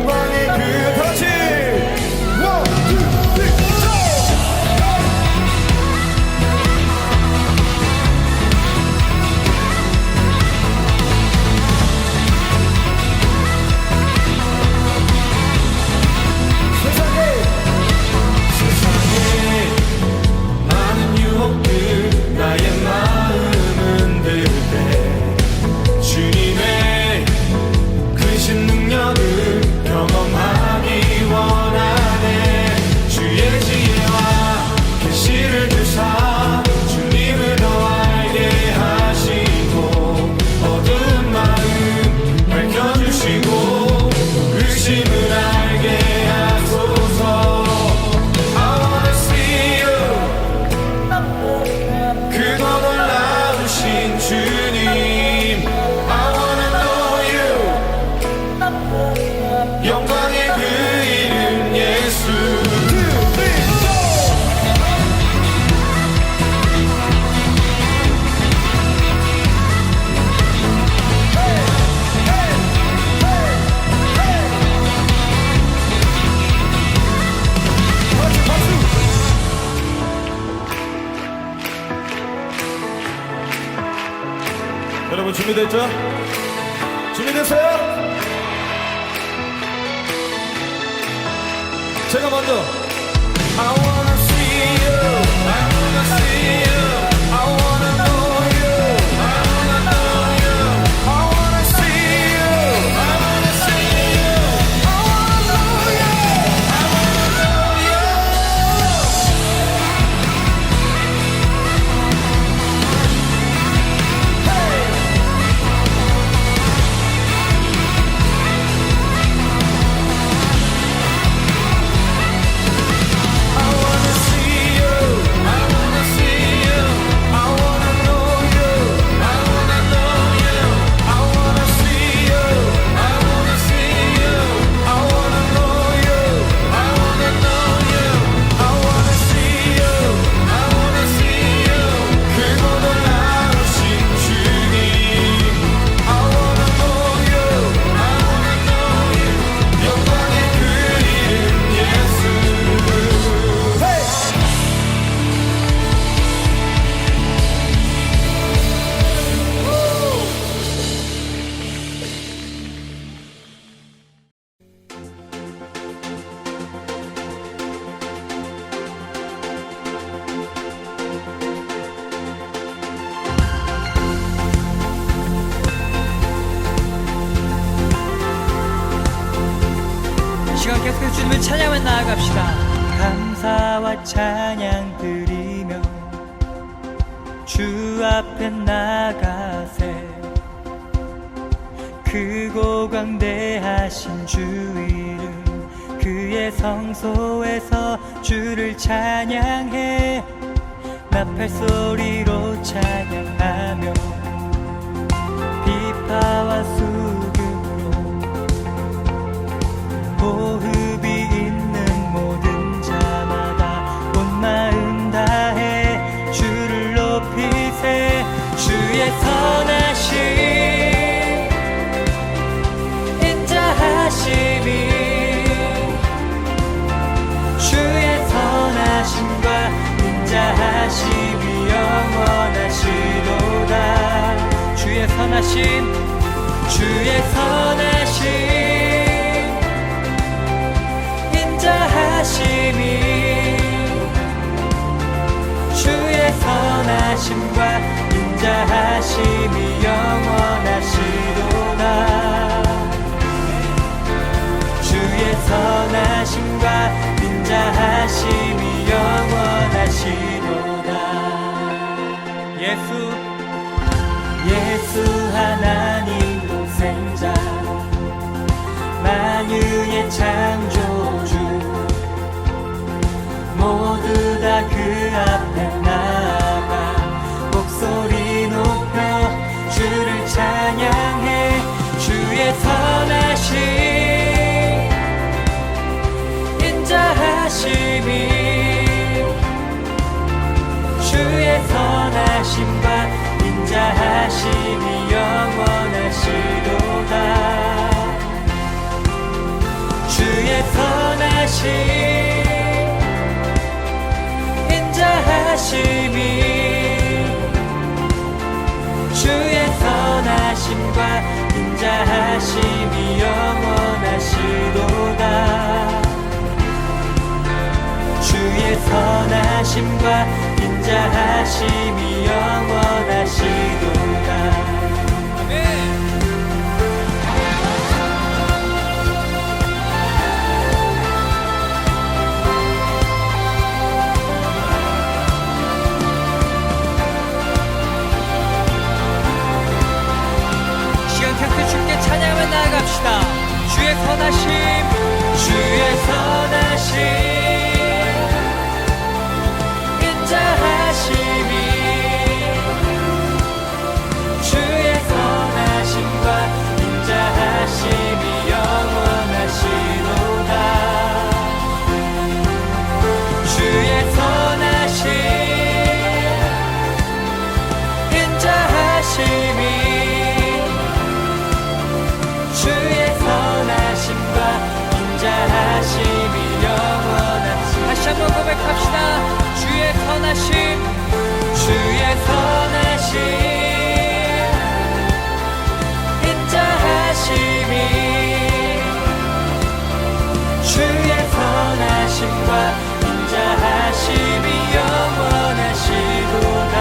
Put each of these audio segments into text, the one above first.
영광의 그 다시 원, 투, 쓰리, 세상에 많은 유혹들 나의 마음은 들을 때 주님의 크신 능력을 경험하기 원하네. 주의 지혜와 계시를 주사 주님을 더 알게 하시고 어두운 마음 밝혀주시고 의심을 알게 하소서. I wanna see you 그거 놀라우신 주님. I wanna know you 영광의 그 이름 예수. 여러분 준비됐죠? 준비됐어요? 제가 먼저 I wanna see you I wanna see you I wanna know you I wanna know you I wanna see you I wanna see you I wanna know you I wanna know you. I wanna see you I wanna see you I wanna know you I wanna know you I wanna see you I wanna see you I wanna know you I wanna know you I wanna see you I wanna see you 그거 놀라우신 주님. I wanna know you I wanna know you 영광의 그 이름 예수. 이 시간 계속해서 주님을 찬양하며 나아갑시다. 감사와 찬양 드리며 주 앞에 나가세. 크고 광대하신 주 이름 그의 성소에서 주를 찬양해. 나팔 소리로 찬양하며 비파와 수금으로 호흡이 있는 모든 자마다 온 마음 다해 주를 높이세. 주의 선하심 인자하심이 주의 선하심과 인자하심이 영원하시도다. 주의 선하심 주의 선하심 인자하심이 주의 선하심과 인자하심이 영원하시도다. 주의 선하심과 인자하심이 영원하시도다. 예수 하나님 독생자 만유의 창조주 모두 다 그 앞에 나아가 목소리 높여 주를 찬양해. 주의 선하심 인자하심이 주의 선하심과 인자하심이 영원하시도다. 주의 선하심 인자하심이 주의 선하심과 인자하심이 영원하시도다 주의 선하심과 인자하심이 영원하시도다 아멘. 함께 주께 찬양하며 나아갑시다. 주의 선하심 주의 선하심 인자하심이 주의 선하심과 인자하심이 영원하시도다 주의 선하심 인자하심이 주의 선하심과 인자하심이 영원하시 다시 한번 고백합시다. 주의 선하심 주의 선하심 인자하심이 주의 선하심과 인자하심이 영원하시도다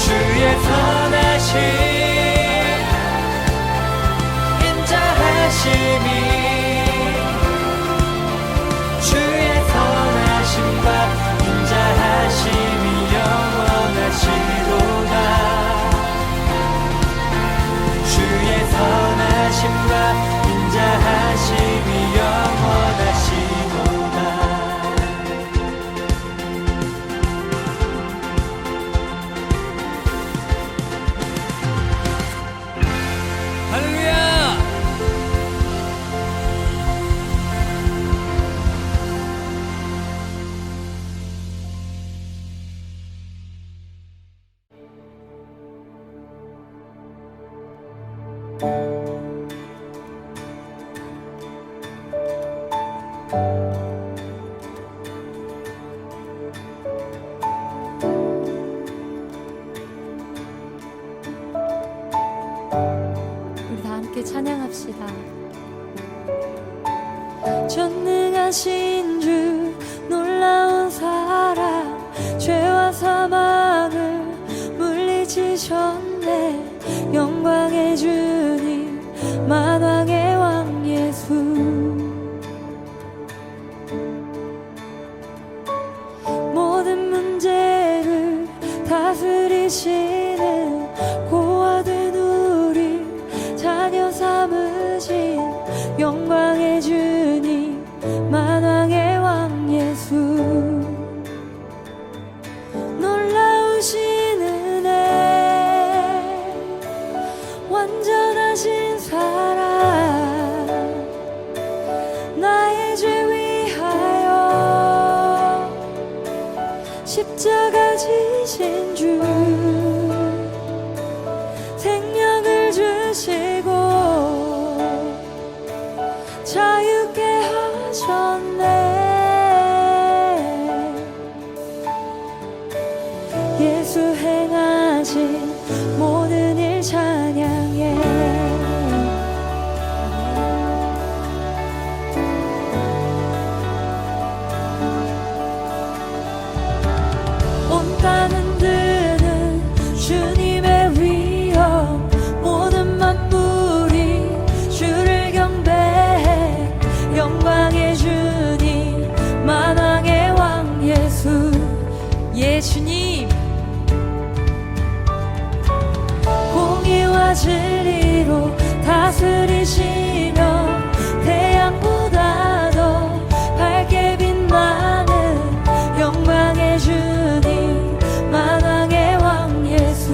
주의 선하심 인자하심이 주의 선하심과 인자하심이 영원하시도다 주의 선하심과 인자하심이 영원하시도다 할렐루야 우리 다 함께 찬양합시다. 전능하신 주 놀라운 사랑 죄와 사망을 물리치셨네 영광의 주님 만왕의 왕 예수 모든 문제를 다스리시는 고아된 우리 자녀 삼으신 영광의 주님 만왕의 왕 예수 놀라우신 은혜 완전하신 사랑 나의 죄 위하여 십자가 지신 주 생명을 주시고 자유케 하셨네 예수 행하신 모든 일 찬양해 온 땅은 드는 주님의 위엄 모든 만물이 주를 경배해 영광의 주님 만왕의 왕 예수 예수님 공의와 진리로 다스리시며 태양보다 더 밝게 빛나는 영광의 주님 만왕의 왕 예수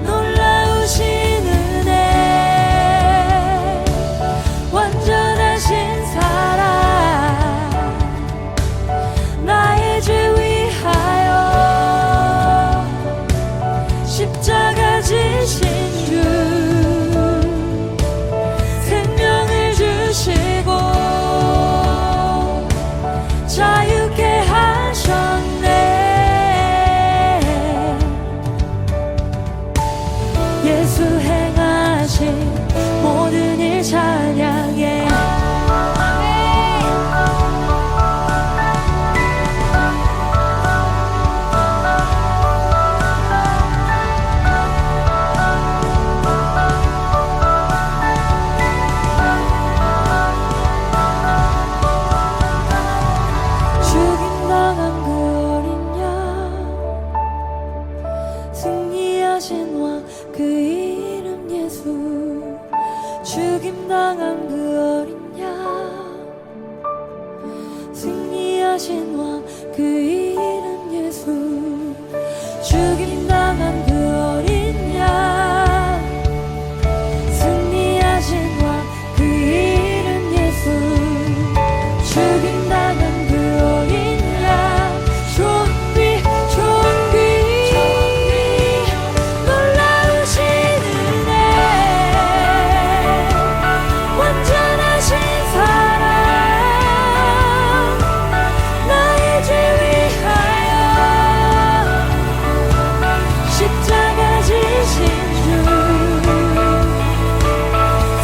놀라우신 은혜 완전하신 사랑 나의 죄 위하여 십자가 지신 주 죽임당한 그 어린 양 승리하신 왕 그 이름 예수 죽임당한 그 어린 양 승리하신 왕 그 이름 예수 죽임당한 그 어린 양 존귀 놀라우신 은혜 완전하신 사랑 나의 죄 위하여 십자가 지신 주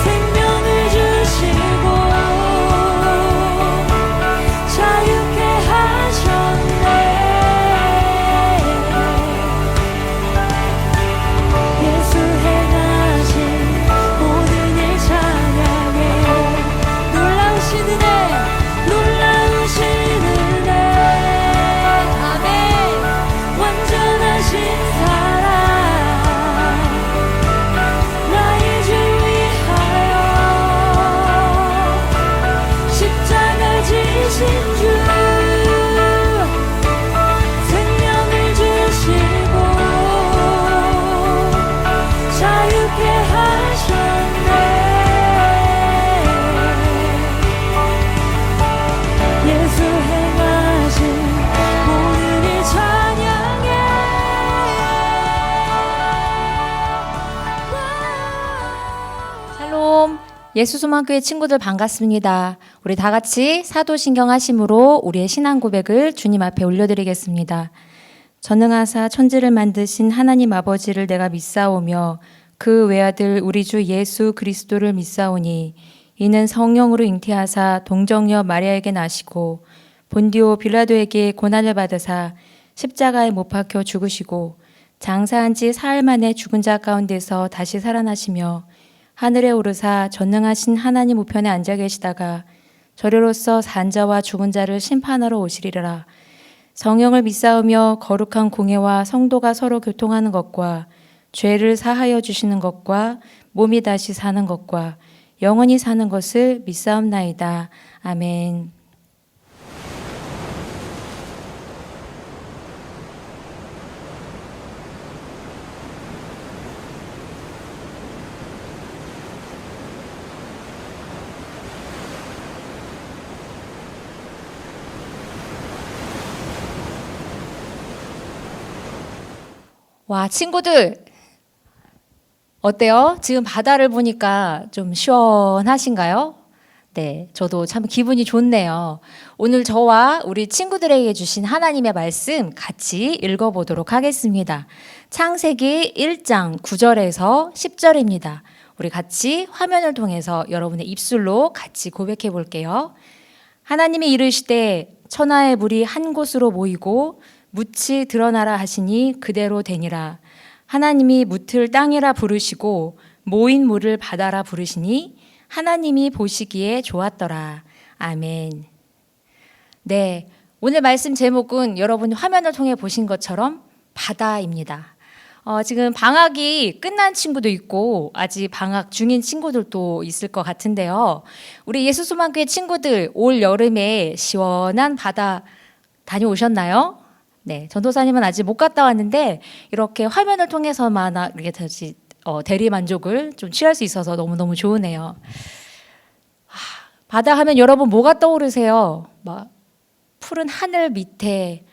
생명을 주시고 자유케 하셨네 예수 행하신 모든 일 찬양해 놀라우신 은혜 아멘 완전하신 사랑 나의 죄 위하여 십자가 지신 주 생명을 주시고 자유케 하셨네 예수 행하신 모든 일 찬양해 샬롬. 예수소망교회 친구들 반갑습니다. 우리 다 같이 사도신경 하심으로 우리의 신앙 고백을 주님 앞에 올려드리겠습니다. 전능하사 천지를 만드신 하나님 아버지를 내가 믿사오며 그 외아들 우리 주 예수 그리스도를 믿사오니 이는 성령으로 잉태하사 동정녀 마리아에게 나시고 본디오 빌라도에게 고난을 받으사 십자가에 못 박혀 죽으시고 장사한 지 사흘 만에 죽은 자 가운데서 다시 살아나시며 하늘에 오르사 전능하신 하나님 우편에 앉아 계시다가 저리로서 산자와 죽은 자를 심판하러 오시리라. 성령을 믿사오며 거룩한 공회와 성도가 서로 교통하는 것과 죄를 사하여 주시는 것과 몸이 다시 사는 것과 영원히 사는 것을 믿사옵나이다. 아멘. 와, 친구들 어때요? 지금 바다를 보니까 좀 시원하신가요? 네, 저도 참 기분이 좋네요. 오늘 저와 우리 친구들에게 주신 하나님의 말씀 같이 읽어보도록 하겠습니다. 창세기 1장 9절에서 10절입니다. 우리 같이 화면을 통해서 여러분의 입술로 같이 고백해 볼게요. 하나님이 이르시되 천하의 물이 한 곳으로 모이고 묻이 드러나라 하시니 그대로 되니라. 하나님이 묻을 땅이라 부르시고 모인 물을 바다라 부르시니 하나님이 보시기에 좋았더라. 아멘. 네, 오늘 말씀 제목은 여러분 화면을 통해 보신 것처럼 바다입니다. 지금 방학이 끝난 친구도 있고 아직 방학 중인 친구들도 있을 것 같은데요. 우리 예수소망교회 친구들 올 여름에 시원한 바다 다녀오셨나요? 네, 전도사님은 아직 못 갔다 왔는데 이렇게 화면을 통해서만 이렇게 다시 대리 만족을 좀 취할 수 있어서 너무너무 좋으네요. 바다 하면 여러분 뭐가 떠오르세요? 막 푸른 하늘 밑에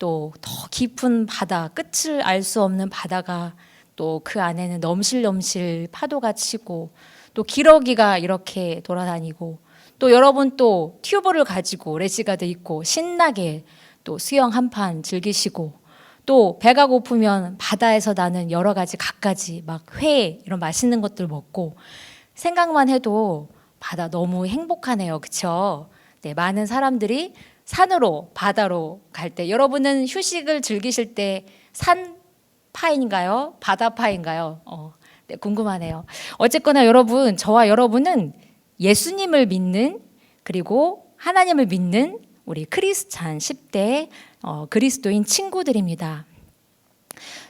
또 더 깊은 바다, 끝을 알 수 없는 바다가 또 그 안에는 넘실넘실 파도가 치고 또 기러기가 이렇게 돌아다니고 또 여러분 또 튜브를 가지고 래시가드 입고 신나게 또 수영 한 판 즐기시고 또 배가 고프면 바다에서 나는 여러 가지 갖가지 막 회 이런 맛있는 것들 먹고 생각만 해도 바다 너무 행복하네요. 그렇죠? 네, 많은 사람들이 산으로 바다로 갈 때 여러분은 휴식을 즐기실 때 산파인가요? 바다파인가요? 네, 궁금하네요. 어쨌거나 여러분, 저와 여러분은 예수님을 믿는 그리고 하나님을 믿는 우리 크리스찬 10대 그리스도인 친구들입니다.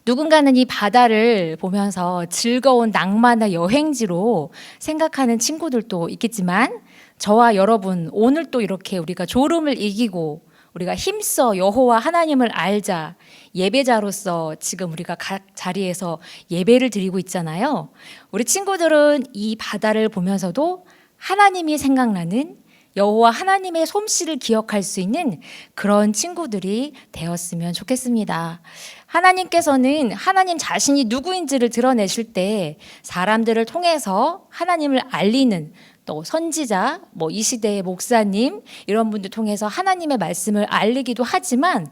누군가는 이 바다를 보면서 즐거운 낭만의 여행지로 생각하는 친구들도 있겠지만 저와 여러분 오늘 또 이렇게 우리가 졸음을 이기고 우리가 힘써 여호와 하나님을 알자 예배자로서 지금 우리가 각 자리에서 예배를 드리고 있잖아요. 우리 친구들은 이 바다를 보면서도 하나님이 생각나는 여호와 하나님의 솜씨를 기억할 수 있는 그런 친구들이 되었으면 좋겠습니다. 하나님께서는 하나님 자신이 누구인지를 드러내실 때 사람들을 통해서 하나님을 알리는 또 선지자, 이 시대의 목사님 이런 분들 통해서 하나님의 말씀을 알리기도 하지만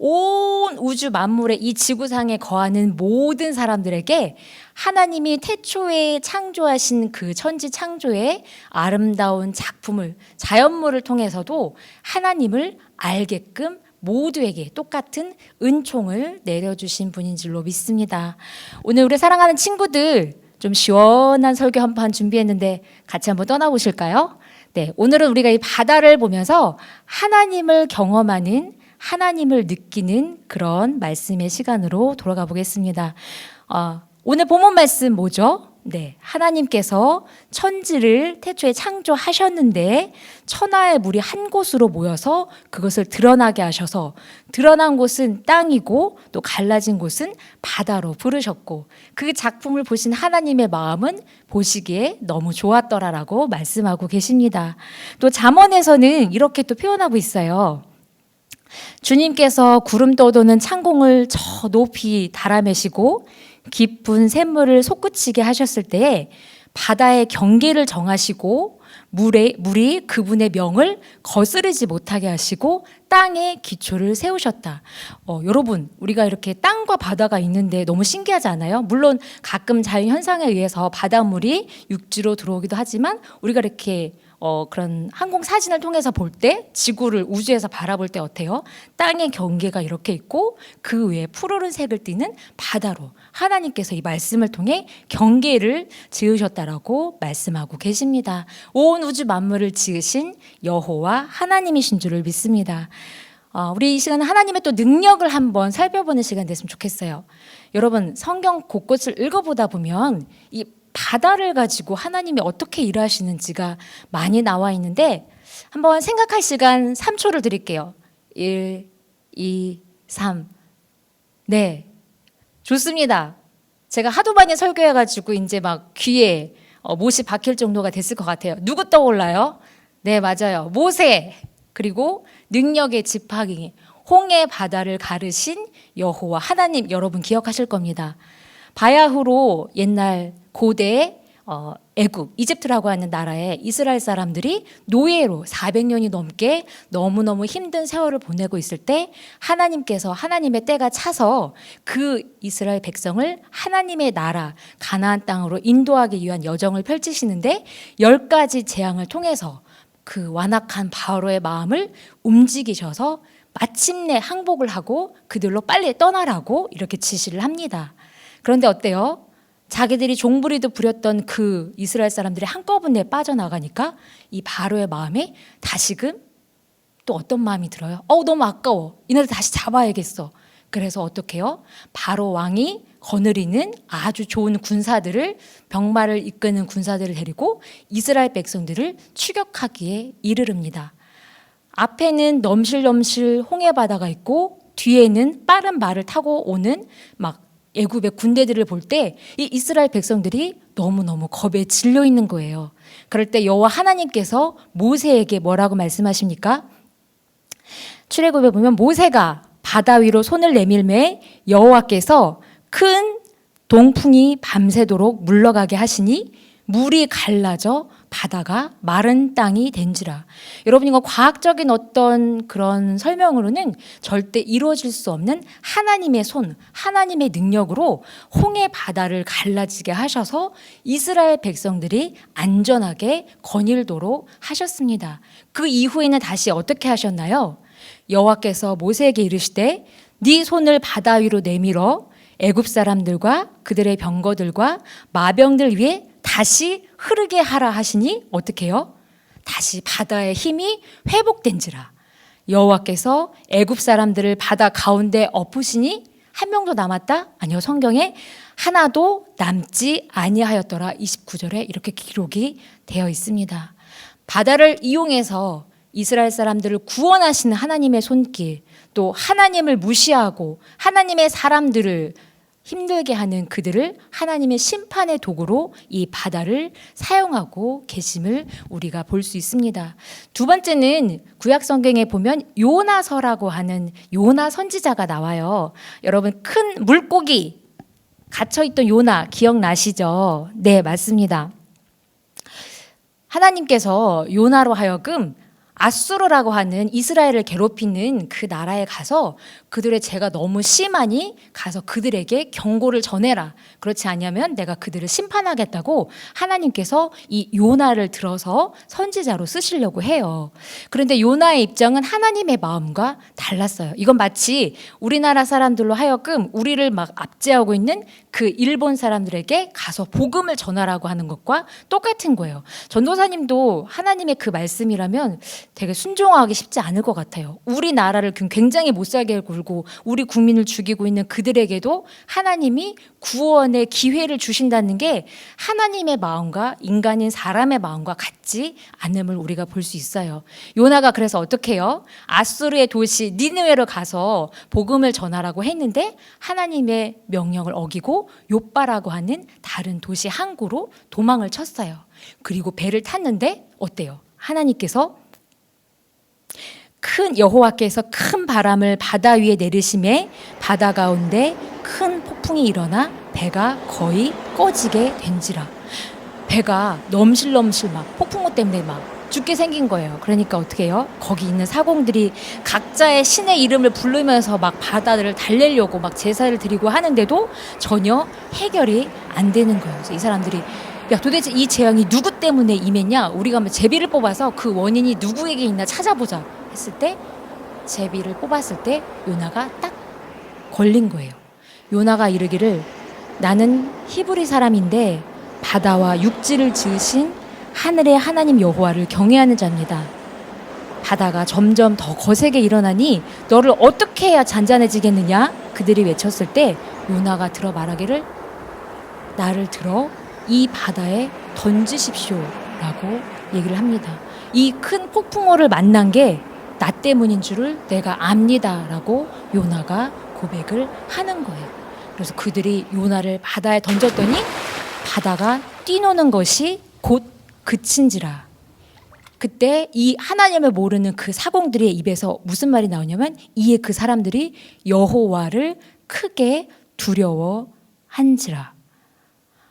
온 우주 만물의 이 지구상에 거하는 모든 사람들에게 하나님이 태초에 창조하신 그 천지 창조의 아름다운 작품을 자연물을 통해서도 하나님을 알게끔 모두에게 똑같은 은총을 내려주신 분인 줄로 믿습니다. 오늘 우리 사랑하는 친구들 좀 시원한 설교 한 판 준비했는데 같이 한번 떠나보실까요? 네, 오늘은 우리가 이 바다를 보면서 하나님을 경험하는 하나님을 느끼는 그런 말씀의 시간으로 돌아가 보겠습니다. 오늘 본문 말씀 뭐죠? 네, 하나님께서 천지를 태초에 창조하셨는데 천하의 물이 한 곳으로 모여서 그것을 드러나게 하셔서 드러난 곳은 땅이고 또 갈라진 곳은 바다로 부르셨고 그 작품을 보신 하나님의 마음은 보시기에 너무 좋았더라라고 말씀하고 계십니다. 또 잠언에서는 이렇게 또 표현하고 있어요. 주님께서 구름 떠도는 창공을 저 높이 달아매시고 깊은 샘물을 솟구치게 하셨을 때에 바다의 경계를 정하시고 물이 그분의 명을 거스르지 못하게 하시고 땅에 기초를 세우셨다. 여러분 우리가 이렇게 땅과 바다가 있는데 너무 신기하지 않아요? 물론 가끔 자연현상에 의해서 바닷물이 육지로 들어오기도 하지만 우리가 이렇게 그런 항공 사진을 통해서 볼 때 지구를 우주에서 바라볼 때 어때요? 땅의 경계가 이렇게 있고 그 위에 푸르른 색을 띠는 바다로 하나님께서 이 말씀을 통해 경계를 지으셨다라고 말씀하고 계십니다. 온 우주 만물을 지으신 여호와 하나님이신 줄을 믿습니다. 우리 이 시간은 하나님의 또 능력을 한번 살펴보는 시간 됐으면 좋겠어요. 여러분 성경 곳곳을 읽어보다 보면 이 바다를 가지고 하나님이 어떻게 일하시는지가 많이 나와 있는데 한번 생각할 시간 3초를 드릴게요. 1, 2, 3. 네, 좋습니다. 제가 하도 많이 설교해가지고 이제 막 귀에 못이 박힐 정도가 됐을 것 같아요. 누구 떠올라요? 네, 맞아요. 모세 그리고 능력의 지팡이 홍해 바다를 가르신 여호와 하나님 여러분 기억하실 겁니다. 바야흐로 옛날 고대 애굽, 이집트라고 하는 나라에 이스라엘 사람들이 노예로 400년이 넘게 너무너무 힘든 세월을 보내고 있을 때 하나님께서 하나님의 때가 차서 그 이스라엘 백성을 하나님의 나라 가나안 땅으로 인도하기 위한 여정을 펼치시는데 10가지 재앙을 통해서 그 완악한 바로의 마음을 움직이셔서 마침내 항복을 하고 그들로 빨리 떠나라고 이렇게 지시를 합니다. 그런데 어때요? 자기들이 종부리도 부렸던 그 이스라엘 사람들이 한꺼번에 빠져나가니까 이 바로의 마음에 다시금 또 어떤 마음이 들어요? 너무 아까워. 이날 다시 잡아야겠어. 그래서 어떻게 해요? 바로 왕이 거느리는 아주 좋은 군사들을 병마를 이끄는 군사들을 데리고 이스라엘 백성들을 추격하기에 이르릅니다. 앞에는 넘실넘실 홍해바다가 있고 뒤에는 빠른 말을 타고 오는 막 애굽의 군대들을 볼 때 이 이스라엘 백성들이 너무너무 겁에 질려 있는 거예요. 그럴 때 여호와 하나님께서 모세에게 뭐라고 말씀하십니까? 출애굽에 보면 모세가 바다 위로 손을 내밀매 여호와께서 큰 동풍이 밤새도록 물러가게 하시니 물이 갈라져 바다가 마른 땅이 된지라. 여러분 이거 과학적인 어떤 그런 설명으로는 절대 이루어질 수 없는 하나님의 손, 하나님의 능력으로 홍해 바다를 갈라지게 하셔서 이스라엘 백성들이 안전하게 거닐도록 하셨습니다. 그 이후에는 다시 어떻게 하셨나요? 여호와께서 모세에게 이르시되 네 손을 바다 위로 내밀어 애굽 사람들과 그들의 병거들과 마병들 위에 다시 흐르게 하라 하시니 어떻게 해요? 다시 바다의 힘이 회복된지라. 여호와께서 애굽 사람들을 바다 가운데 엎으시니 한 명도 남았다? 아니요. 성경에 하나도 남지 아니하였더라. 29절에 이렇게 기록이 되어 있습니다. 바다를 이용해서 이스라엘 사람들을 구원하시는 하나님의 손길, 또 하나님을 무시하고 하나님의 사람들을 힘들게 하는 그들을 하나님의 심판의 도구로 이 바다를 사용하고 계심을 우리가 볼 수 있습니다. 두 번째는 구약 성경에 보면 요나서라고 하는 요나 선지자가 나와요. 여러분, 큰 물고기 갇혀있던 요나 기억나시죠? 네, 맞습니다. 하나님께서 요나로 하여금 아수르라고 하는 이스라엘을 괴롭히는 그 나라에 가서 그들의 죄가 너무 심하니 가서 그들에게 경고를 전해라. 그렇지 않으면 내가 그들을 심판하겠다고 하나님께서 이 요나를 들어서 선지자로 쓰시려고 해요. 그런데 요나의 입장은 하나님의 마음과 달랐어요. 이건 마치 우리나라 사람들로 하여금 우리를 막 압제하고 있는 그 일본 사람들에게 가서 복음을 전하라고 하는 것과 똑같은 거예요. 전도사님도 하나님의 그 말씀이라면 되게 순종하기 쉽지 않을 것 같아요. 우리나라를 굉장히 못살게 굴고 우리 국민을 죽이고 있는 그들에게도 하나님이 구원의 기회를 주신다는 게 하나님의 마음과 인간인 사람의 마음과 같지 않음을 우리가 볼 수 있어요. 요나가 그래서 어떻게 해요? 아수르의 도시 니느웨로 가서 복음을 전하라고 했는데 하나님의 명령을 어기고 욥바라고 하는 다른 도시 항구로 도망을 쳤어요. 그리고 배를 탔는데 어때요? 하나님께서 큰 여호와께서 큰 바람을 바다 위에 내리심에 바다 가운데 큰 폭풍이 일어나 배가 거의 꺼지게 된지라. 배가 넘실넘실 막 폭풍우 때문에 막 죽게 생긴 거예요. 그러니까 어떻게 해요? 거기 있는 사공들이 각자의 신의 이름을 부르면서 막 바다를 달래려고 막 제사를 드리고 하는데도 전혀 해결이 안 되는 거예요. 그래서 이 사람들이 야, 도대체 이 재앙이 누구 때문에 임했냐? 우리가 한번 제비를 뽑아서 그 원인이 누구에게 있나 찾아보자 했을 때 제비를 뽑았을 때 요나가 딱 걸린 거예요. 요나가 이르기를 나는 히브리 사람인데 바다와 육지를 지으신 하늘의 하나님 여호와를 경외하는 자입니다. 바다가 점점 더 거세게 일어나니 너를 어떻게 해야 잔잔해지겠느냐? 그들이 외쳤을 때 요나가 들어 말하기를 나를 들어 이 바다에 던지십시오라고 얘기를 합니다. 이 큰 폭풍우를 만난 게 나 때문인 줄을 내가 압니다라고 요나가 고백을 하는 거예요. 그래서 그들이 요나를 바다에 던졌더니 바다가 뛰노는 것이 곧 그친지라. 그때 이 하나님을 모르는 그 사공들의 입에서 무슨 말이 나오냐면 이에 그 사람들이 여호와를 크게 두려워한지라.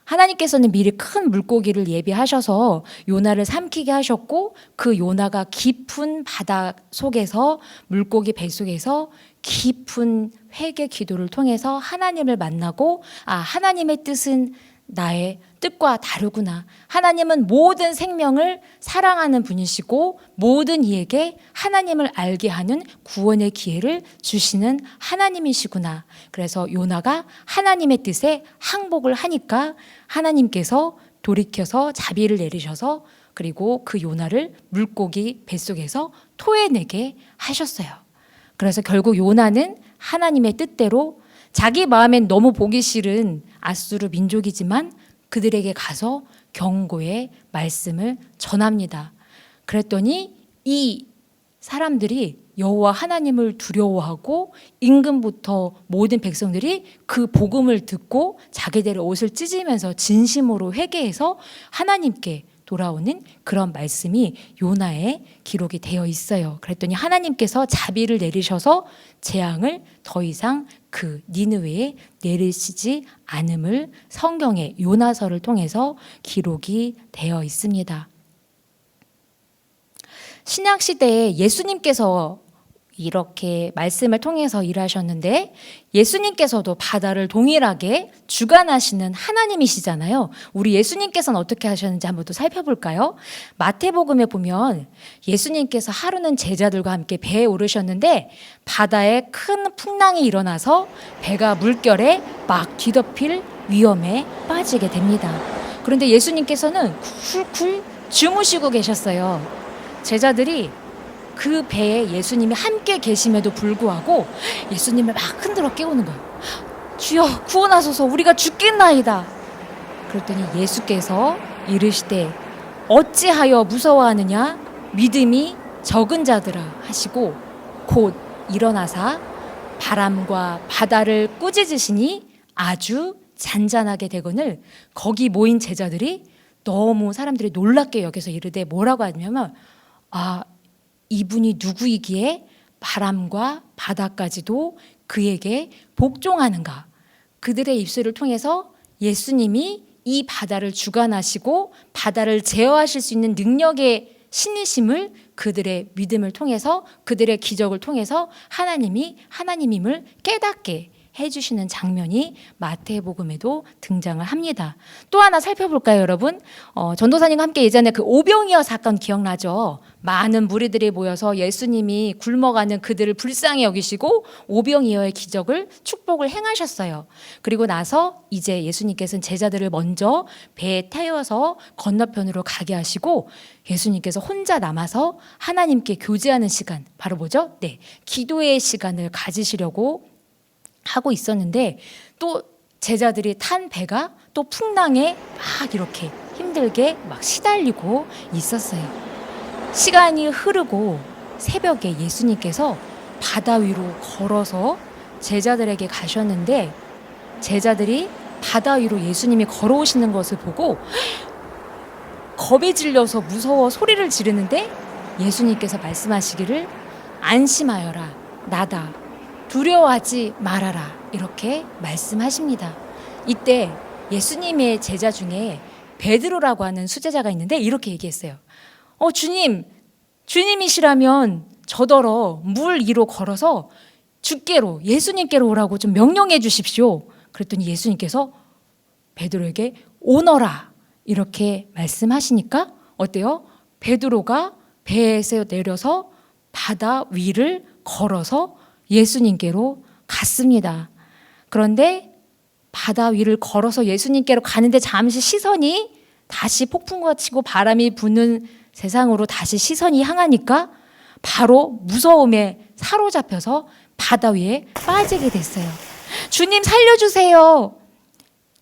하나님께서는 미리 큰 물고기를 예비하셔서 요나를 삼키게 하셨고 그 요나가 깊은 바다 속에서 물고기 뱃속에서 깊은 회개 기도를 통해서 하나님을 만나고 하나님의 뜻은 나의 뜻과 다르구나. 하나님은 모든 생명을 사랑하는 분이시고 모든 이에게 하나님을 알게 하는 구원의 기회를 주시는 하나님이시구나. 그래서 요나가 하나님의 뜻에 항복을 하니까 하나님께서 돌이켜서 자비를 내리셔서 그리고 그 요나를 물고기 뱃속에서 토해내게 하셨어요. 그래서 결국 요나는 하나님의 뜻대로 자기 마음엔 너무 보기 싫은 아수르 민족이지만 그들에게 가서 경고의 말씀을 전합니다. 그랬더니 이 사람들이 여호와 하나님을 두려워하고 임금부터 모든 백성들이 그 복음을 듣고 자기들의 옷을 찢으면서 진심으로 회개해서 하나님께 돌아오는 그런 말씀이 요나에 기록이 되어 있어요. 그랬더니 하나님께서 자비를 내리셔서 재앙을 더 이상 그 니느웨에 내리시지 않음을 성경의 요나서를 통해서 기록이 되어 있습니다. 신약 시대에 예수님께서 이렇게 말씀을 통해서 일하셨는데 예수님께서도 바다를 동일하게 주관하시는 하나님이시잖아요. 우리 예수님께서는 어떻게 하셨는지 한번 또 살펴볼까요? 마태복음에 보면 예수님께서 하루는 제자들과 함께 배에 오르셨는데 바다에 큰 풍랑이 일어나서 배가 물결에 막 뒤덮일 위험에 빠지게 됩니다. 그런데 예수님께서는 쿨쿨 주무시고 계셨어요. 제자들이 그 배에 예수님이 함께 계심에도 불구하고 예수님을 막 흔들어 깨우는 거예요. 주여 구원하소서, 우리가 죽겠나이다. 그랬더니 예수께서 이르시되 어찌하여 무서워하느냐, 믿음이 적은 자들아 하시고 곧 일어나사 바람과 바다를 꾸짖으시니 아주 잔잔하게 되거늘 거기 모인 제자들이 너무 사람들이 놀랍게 여겨서 이르되 뭐라고 하냐면 이분이 누구이기에 바람과 바다까지도 그에게 복종하는가. 그들의 입술을 통해서 예수님이 이 바다를 주관하시고 바다를 제어하실 수 있는 능력의 신이심을 그들의 믿음을 통해서, 그들의 기적을 통해서 하나님이 하나님임을 깨닫게 해주시는 장면이 마태복음에도 등장을 합니다. 또 하나 살펴볼까요, 여러분? 전도사님과 함께 예전에 그 오병이어 사건 기억나죠? 많은 무리들이 모여서 예수님이 굶어가는 그들을 불쌍히 여기시고 오병이어의 기적을, 축복을 행하셨어요. 그리고 나서 이제 예수님께서는 제자들을 먼저 배에 태워서 건너편으로 가게 하시고 예수님께서 혼자 남아서 하나님께 교제하는 시간, 바로 뭐죠? 네, 기도의 시간을 가지시려고 하고 있었는데 또 제자들이 탄 배가 또 풍랑에 막 이렇게 힘들게 막 시달리고 있었어요. 시간이 흐르고 새벽에 예수님께서 바다 위로 걸어서 제자들에게 가셨는데 제자들이 바다 위로 예수님이 걸어오시는 것을 보고 겁에 질려서 무서워 소리를 지르는데 예수님께서 말씀하시기를 안심하여라, 나다, 두려워하지 말아라, 이렇게 말씀하십니다. 이때 예수님의 제자 중에 베드로라고 하는 수제자가 있는데 이렇게 얘기했어요. 주님이시라면 저더러 물 위로 걸어서 주께로, 예수님께로 오라고 좀 명령해 주십시오. 그랬더니 예수님께서 베드로에게 오너라, 이렇게 말씀하시니까 어때요? 베드로가 배에서 내려서 바다 위를 걸어서 예수님께로 갔습니다. 그런데 바다 위를 걸어서 예수님께로 가는데 잠시 시선이 다시 폭풍과 치고 바람이 부는 세상으로 다시 시선이 향하니까 바로 무서움에 사로잡혀서 바다 위에 빠지게 됐어요. 주님 살려주세요.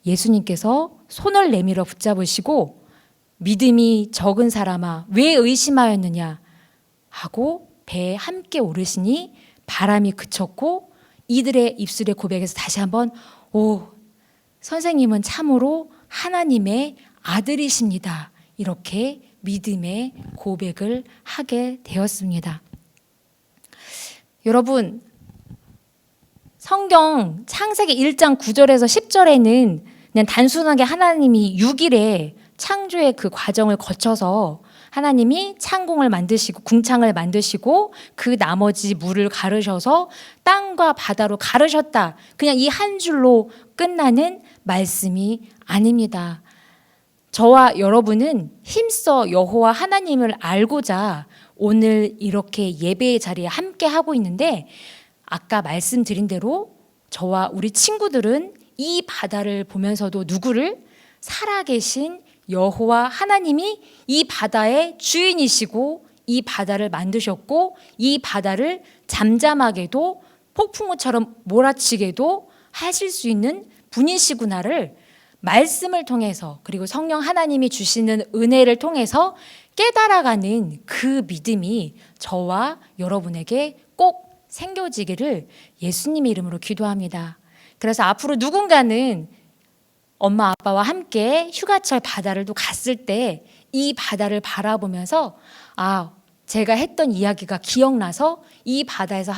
예수님께서 손을 내밀어 붙잡으시고 믿음이 적은 사람아 왜 의심하였느냐 하고 배에 함께 오르시니 바람이 그쳤고 이들의 입술의 고백에서 다시 한번 선생님은 참으로 하나님의 아들이십니다, 이렇게 믿음의 고백을 하게 되었습니다. 여러분, 성경 창세기 1장 9절에서 10절에는 그냥 단순하게 하나님이 6일에 창조의 그 과정을 거쳐서 하나님이 창공을 만드시고 궁창을 만드시고 그 나머지 물을 가르셔서 땅과 바다로 가르셨다, 그냥 이 한 줄로 끝나는 말씀이 아닙니다. 저와 여러분은 힘써 여호와 하나님을 알고자 오늘 이렇게 예배의 자리에 함께 하고 있는데 아까 말씀드린 대로 저와 우리 친구들은 이 바다를 보면서도 누구를? 살아계신 여호와 하나님이 이 바다의 주인이시고 이 바다를 만드셨고 이 바다를 잠잠하게도 폭풍우처럼 몰아치게도 하실 수 있는 분이시구나를 말씀을 통해서 그리고 성령 하나님이 주시는 은혜를 통해서 깨달아가는 그 믿음이 저와 여러분에게 꼭 생겨지기를 예수님의 이름으로 기도합니다. 그래서 앞으로 누군가는 엄마 아빠와 함께 휴가철 바다를 또 갔을 때 이 바다를 바라보면서 제가 했던 이야기가 기억나서 이 바다에서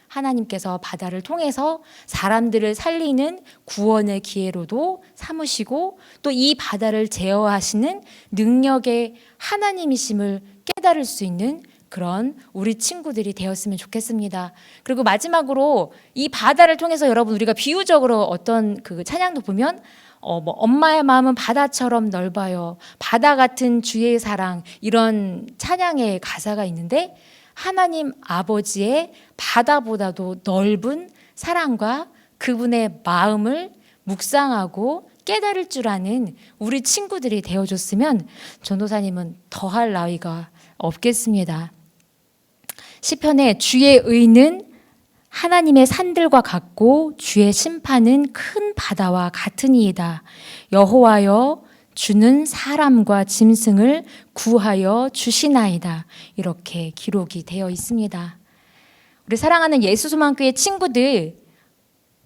하나님께서 바다를 통해서 사람들을 살리는 구원의 기회로도 삼으시고 또 이 바다를 제어하시는 능력의 하나님이심을 깨달을 수 있는 그런 우리 친구들이 되었으면 좋겠습니다. 그리고 마지막으로 이 바다를 통해서 여러분 우리가 비유적으로 어떤 그 찬양도 보면 엄마의 마음은 바다처럼 넓어요, 바다 같은 주의 사랑, 이런 찬양의 가사가 있는데 하나님 아버지의 바다보다도 넓은 사랑과 그분의 마음을 묵상하고 깨달을 줄 아는 우리 친구들이 되어줬으면 전도사님은 더할 나위가 없겠습니다. 시편에 주의 의는 하나님의 산들과 같고 주의 심판은 큰 바다와 같으니이다. 여호와여 주는 사람과 짐승을 구하여 주시나이다. 이렇게 기록이 되어 있습니다. 우리 사랑하는 예수소망교회 친구들,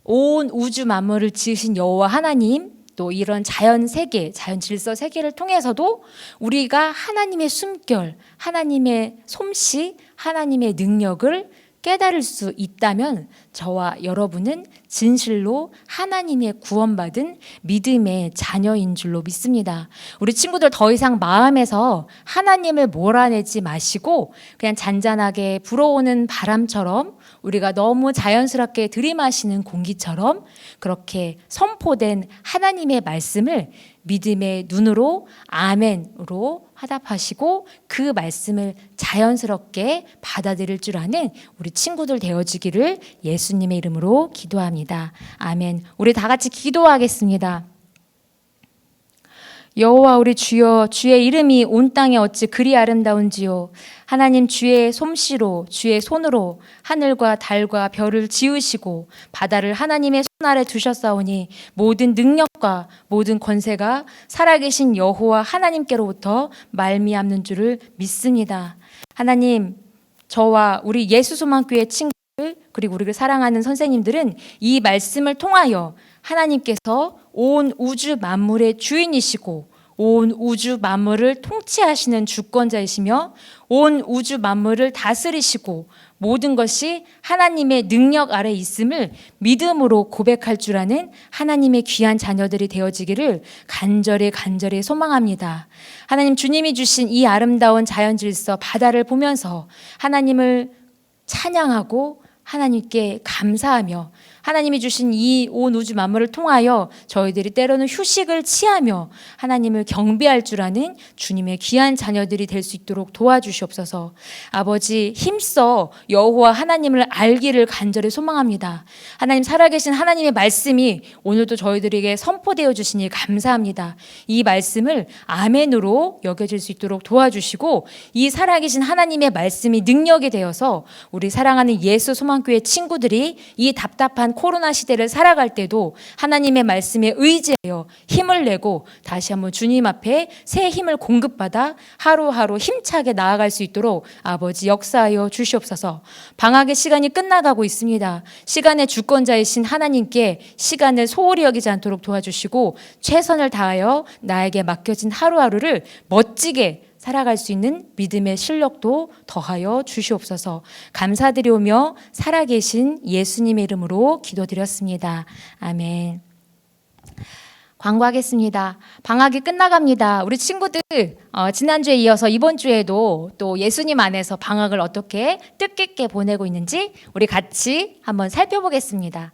온 우주 만물을 지으신 여호와 하나님, 또 이런 자연 세계, 자연 질서 세계를 통해서도 우리가 하나님의 숨결, 하나님의 솜씨, 하나님의 능력을 깨달을 수 있다면 저와 여러분은 진실로 하나님의 구원받은 믿음의 자녀인 줄로 믿습니다. 우리 친구들 더 이상 마음에서 하나님을 몰아내지 마시고 그냥 잔잔하게 불어오는 바람처럼 우리가 너무 자연스럽게 들이마시는 공기처럼 그렇게 선포된 하나님의 말씀을 믿음의 눈으로 아멘으로 화답하시고 그 말씀을 자연스럽게 받아들일 줄 아는 우리 친구들 되어지기를 예수님의 이름으로 기도합니다. 아멘. 우리 다 같이 기도하겠습니다. 여호와 우리 주여, 주의 이름이 온 땅에 어찌 그리 아름다운지요. 하나님 주의 솜씨로, 주의 손으로 하늘과 달과 별을 지으시고 바다를 하나님의 손 아래 두셨사오니 모든 능력과 모든 권세가 살아계신 여호와 하나님께로부터 말미암는 줄을 믿습니다. 하나님, 저와 우리 예수소망교회 친구들 그리고 우리를 사랑하는 선생님들은 이 말씀을 통하여 하나님께서 온 우주 만물의 주인이시고 온 우주 만물을 통치하시는 주권자이시며 온 우주 만물을 다스리시고 모든 것이 하나님의 능력 아래 있음을 믿음으로 고백할 줄 아는 하나님의 귀한 자녀들이 되어지기를 간절히 소망합니다. 하나님, 주님이 주신 이 아름다운 자연 질서 바다를 보면서 하나님을 찬양하고 하나님께 감사하며 하나님이 주신 이 온 우주 만물을 통하여 저희들이 때로는 휴식을 취하며 하나님을 경배할 줄 아는 주님의 귀한 자녀들이 될 수 있도록 도와주시옵소서. 아버지, 힘써 여호와 하나님을 알기를 간절히 소망합니다. 하나님, 살아계신 하나님의 말씀이 오늘도 저희들에게 선포되어 주시니 감사합니다. 이 말씀을 아멘으로 여겨질 수 있도록 도와주시고 이 살아계신 하나님의 말씀이 능력이 되어서 우리 사랑하는 예수 소망교회 친구들이 이 답답한 코로나 시대를 살아갈 때도 하나님의 말씀에 의지하여 힘을 내고 다시 한번 주님 앞에 새 힘을 공급받아 하루하루 힘차게 나아갈 수 있도록 아버지 역사하여 주시옵소서. 방학의 시간이 끝나가고 있습니다. 시간의 주권자이신 하나님께 시간을 소홀히 여기지 않도록 도와주시고 최선을 다하여 나에게 맡겨진 하루하루를 멋지게 살아갈 수 있는 믿음의 실력도 더하여 주시옵소서. 감사드리오며 살아계신 예수님의 이름으로 기도드렸습니다. 아멘. 광고하겠습니다. 방학이 끝나갑니다. 우리 친구들 지난주에 이어서 이번 주에도 또 예수님 안에서 방학을 어떻게 뜻깊게 보내고 있는지 우리 같이 한번 살펴보겠습니다.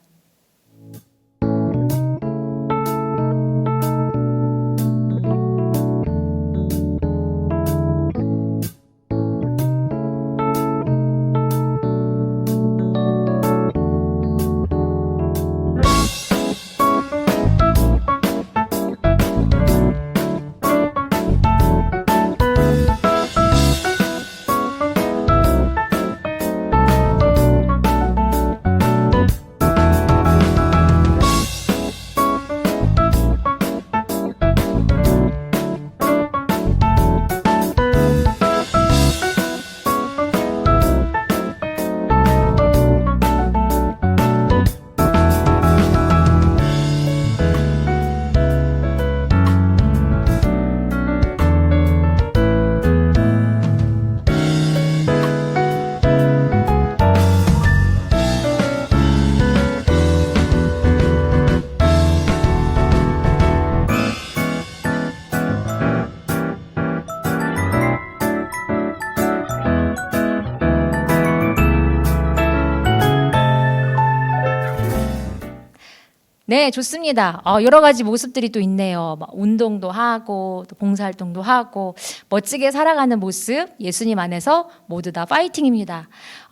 네, 좋습니다. 여러 가지 모습들이 또 있네요. 운동도 하고 또 봉사활동도 하고 멋지게 살아가는 모습, 예수님 안에서 모두 다 파이팅입니다.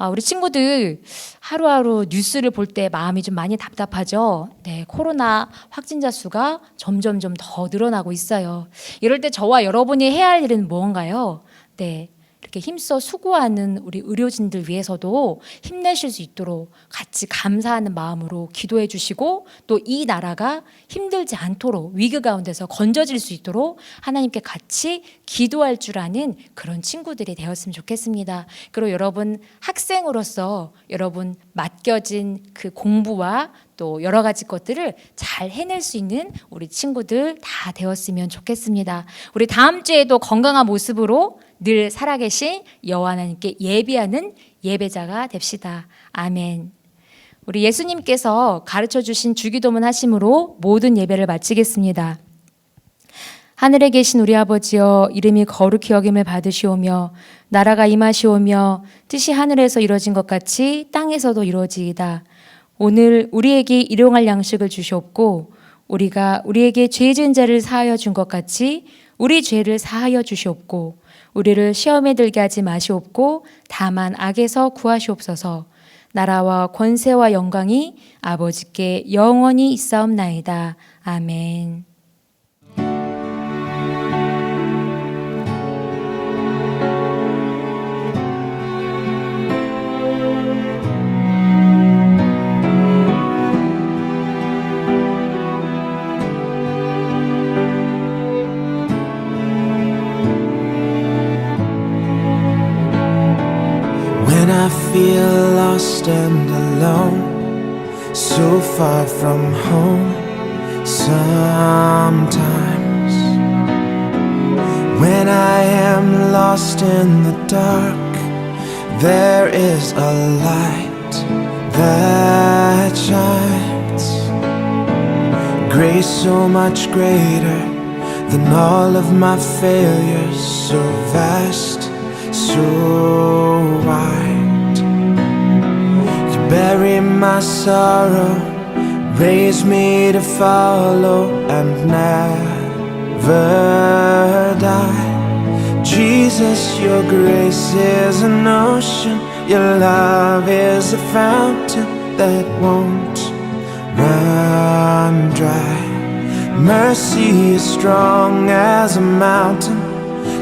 우리 친구들 하루하루 뉴스를 볼 때 마음이 좀 많이 답답하죠. 네, 코로나 확진자 수가 점점 더 늘어나고 있어요. 이럴 때 저와 여러분이 해야 할 일은 무언가요? 네, 이렇게 힘써 수고하는 우리 의료진들 위해서도 힘내실 수 있도록 같이 감사하는 마음으로 기도해 주시고 또 이 나라가 힘들지 않도록 위기 가운데서 건져질 수 있도록 하나님께 같이 기도할 줄 아는 그런 친구들이 되었으면 좋겠습니다. 그리고 여러분 학생으로서 여러분 맡겨진 그 공부와 또 여러 가지 것들을 잘 해낼 수 있는 우리 친구들 다 되었으면 좋겠습니다. 우리 다음 주에도 건강한 모습으로 늘 살아계신 여호와 하나님께 예배하는 예배자가 됩시다. 아멘. 우리 예수님께서 가르쳐 주신 주기도문 하심으로 모든 예배를 마치겠습니다. 하늘에 계신 우리 아버지여, 이름이 거룩히 여김을 받으시오며 나라가 임하시오며 뜻이 하늘에서 이루어진 것 같이 땅에서도 이루어지이다. 오늘 우리에게 일용할 양식을 주시옵고 우리가 우리에게 죄 지은 자를 사하여 준 것 같이 우리 죄를 사하여 주시옵고 우리를 시험에 들게 하지 마시옵고 다만 악에서 구하시옵소서. 나라와 권세와 영광이 아버지께 영원히 있사옵나이다. 아멘. When I feel lost and alone, so far from home, sometimes when I am lost in the dark, there is a light that shines. Grace so much greater than all of my failures, so vast, so wide. You bury my sorrow, raise me to follow and never die. Jesus, your grace is an ocean, your love is a fountain that won't run dry. Mercy is strong as a mountain,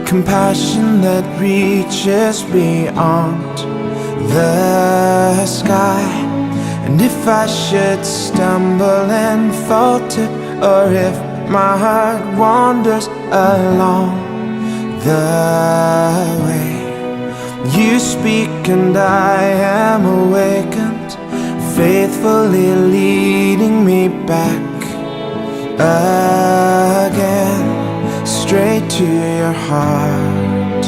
compassion that reaches beyond the sky. And if I should stumble and falter, or if my heart wanders along the way, you speak and I am awakened, faithfully leading me back again, straight to your heart,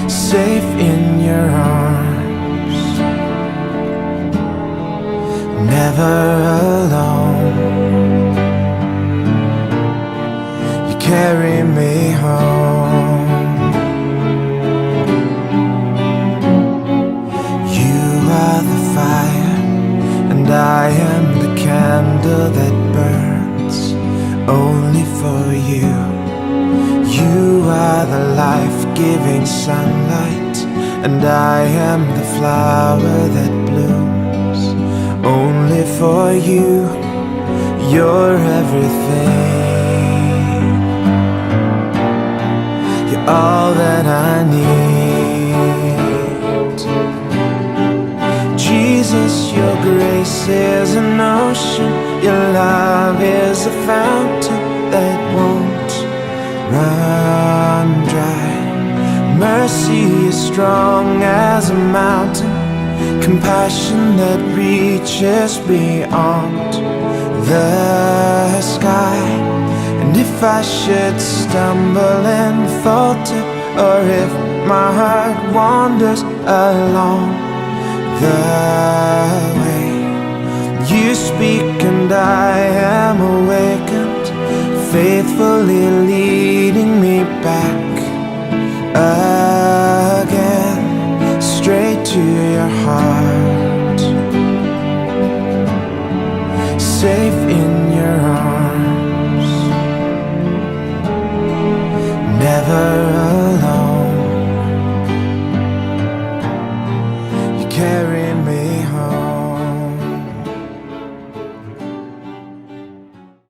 safe in your arms, never alone. You carry me home. You are the fire and I am the candle that burns only for you. You are the life-giving sunlight and I am the flower that blooms only for you. You're everything, you're all that I need. Jesus, your grace is an ocean, your love is a fountain that won't run dry. Mercy is strong as a mountain, compassion that reaches beyond the sky. And if I should stumble and falter, or if my heart wanders along the way, you speak and I am awakened, faithfully leading me back again, straight to your heart, safe in your arms, never alone. You carry